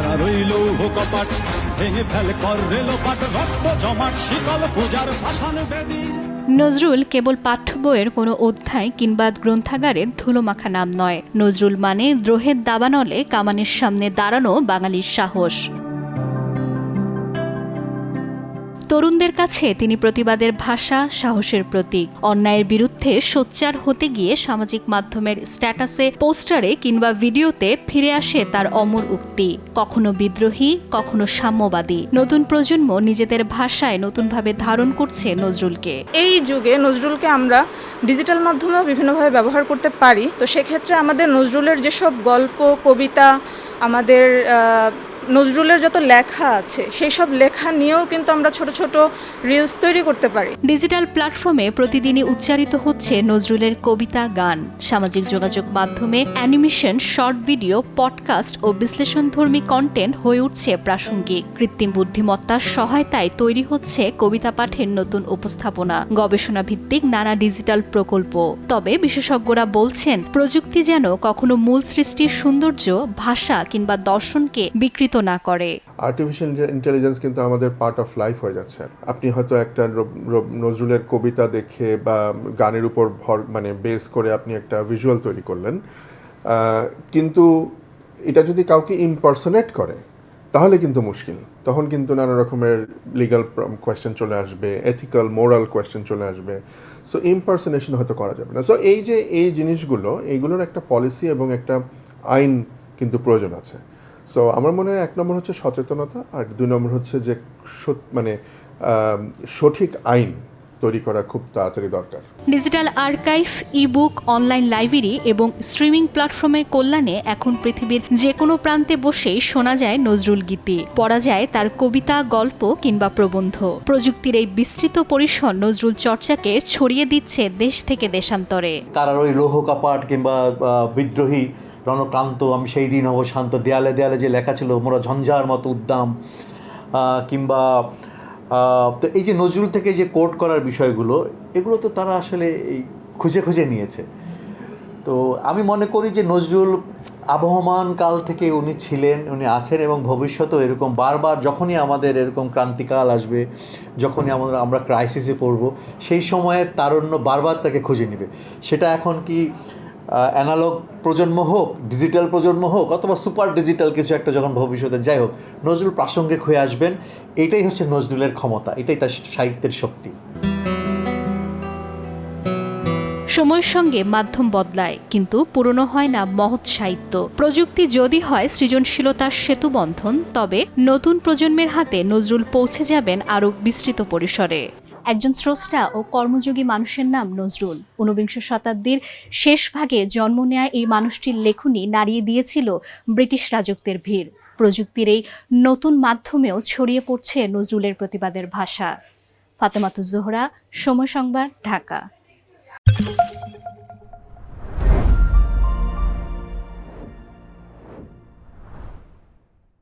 কারা রইল কপাট ভেঙে ফেলে কর রেলোপাট রক্ত জমাট শিকল পূজার ভাষণ বেদী। নজরুল কেবল পাঠ্য বইয়ের কোনো অধ্যায় কিংবা গ্রন্থাগারের ধুলোমাখা নাম নয়। নজরুল মানে দ্রোহের দাবানলে কামানের সামনে দাঁড়ানো বাঙালির সাহস। তরুণদের কাছে তিনি প্রতিবাদের ভাষা, সাহসের প্রতীক। অন্যায়ের বিরুদ্ধে সোচ্চার হতে গিয়ে সামাজিক মাধ্যমের স্ট্যাটাসে, পোস্টারে কিংবা ভিডিওতে ফিরে আসে তার অমর উক্তি। কখনো বিদ্রোহী, কখনো সাম্যবাদী। নতুন প্রজন্ম নিজেদের ভাষায় নতুনভাবে ধারণ করছে নজরুলকে। এই যুগে নজরুলকে আমরা ডিজিটাল মাধ্যমেও বিভিন্নভাবে ব্যবহার করতে পারি। তো সেক্ষেত্রে আমাদের নজরুলের যেসব গল্প, কবিতা, আমাদের নজরুলের যত লেখা আছে সেই সব লেখা নিয়েও কিন্তু আমরা ছোট ছোট রিলস তৈরি করতে পারি। ডিজিটাল প্ল্যাটফর্মে প্রতিদিনই উচ্চারিত হচ্ছে নজরুলের কবিতা, গান। সামাজিক যোগাযোগ মাধ্যমে অ্যানিমেশন, শর্ট ভিডিও, পডকাস্ট ও বিশ্লেষণধর্মী কন্টেন্ট হয়ে উঠছে প্রাসঙ্গিক। কৃত্রিম বুদ্ধিমত্তার সহায়তায় তৈরি হচ্ছে কবিতা পাঠের নতুন উপস্থাপনা, গবেষণা ভিত্তিক নানা ডিজিটাল প্রকল্প। তবে বিশেষজ্ঞরা বলছেন, প্রযুক্তি যেন কখনো মূল সৃষ্টির সৌন্দর্য, ভাষা কিংবা দর্শনকে বিকৃত না করে। আর্টিফিশিয়াল ইন্টেলিজেন্স কিন্তু আমাদের পার্ট অফ লাইফ হয়ে যাচ্ছে। আপনি হয়তো একটা নজরুলের কবিতা দেখে বা গানের উপর বেস করে আপনি একটা ভিজুয়াল তৈরি করলেন, কিন্তু এটা যদি কাউকে ইমপারসনেট করে তাহলে কিন্তু মুশকিল। তখন কিন্তু নানা রকমের লিগ্যাল কোয়েশ্চেন চলে আসবে, এথিক্যাল মোরাল কোয়েশ্চেন চলে আসবে। সো ইমপারসনেশন হয়তো করা যাবে না। সো এই জিনিসগুলো, এইগুলোর একটা পলিসি এবং একটা আইন কিন্তু প্রয়োজন আছে। সো আমার মনে হয় 1 নম্বর হচ্ছে সচেতনতা, আর 2 নম্বর হচ্ছে যে সঠিক আইন তৈরি করা খুব তাড়াতাড়ি দরকার। Digital archive, ebook, online library এবং স্ট্রিমিং প্ল্যাটফর্মের কল্যাণে এখন পৃথিবীর যে কোনো প্রান্তে বসেই শোনা যায় নজরুল গীতি, পড়া যায় তার কবিতা, গল্প কিংবা প্রবন্ধ। প্রযুক্তির এই বিস্তৃত পরিসর নজরুল চর্চাকে ছড়িয়ে দিচ্ছে দেশ থেকে দেশান্তরে। কারার ওই লৌহ কপাট কিংবা বিদ্রোহী রণক্রান্ত, আমি সেই দিন হব শান্ত, দেয়ালে দেয়ালে যে লেখা ছিল মোরা ঝঞ্ঝার মতো উদ্দাম, কিংবা তো এই যে নজরুল থেকে যে কোট করার বিষয়গুলো, এগুলো তো তারা আসলে এই খুঁজে খুঁজে নিয়েছে। তো আমি মনে করি যে নজরুল আবহমান কাল থেকে উনি ছিলেন, উনি আছেন এবং ভবিষ্যতেও এরকম বারবার যখনই আমাদের এরকম ক্রান্তিকাল আসবে, যখনই আমরা ক্রাইসিসে পড়ব, সেই সময়ে তারুণ্য বারবার তাকে খুঁজে নেবে। সেটা এখন কি অ্যানালগ প্রজন্ম হোক, ডিজিটাল প্রজন্ম হোক, অথবা সুপার ডিজিটাল কিছু একটা যখন ভবিষ্যতে, যাই হোক, নজরুল প্রাসঙ্গিক হয়ে আসবেন। এটাই হচ্ছে নজরুলের ক্ষমতা, এটাই তার সাহিত্যের শক্তি। সময়ের সঙ্গে মাধ্যম বদলায়, কিন্তু পুরনো হয় না মহৎ সাহিত্য। প্রযুক্তি যদি হয় সৃজনশীলতার সেতুবন্ধন, তবে নতুন প্রজন্মের হাতে নজরুল পৌঁছে যাবেন আরও বিস্তৃত পরিসরে। একজন স্রষ্টা ও কর্মযোগী মানুষের নাম নজরুল। 19বিংশ শতাব্দীর শেষ ভাগে জন্ম নেয়া এই মানুষটির লেখনী নাড়িয়ে দিয়েছিল ব্রিটিশ রাজত্বের ভিড়। প্রযুক্তির এই নতুন মাধ্যমেও ছড়িয়ে পড়ছে নজরুলের প্রতিবাদের ভাষা। ফাতেমাতুজ জোহরা, সময় সংবাদ, ঢাকা।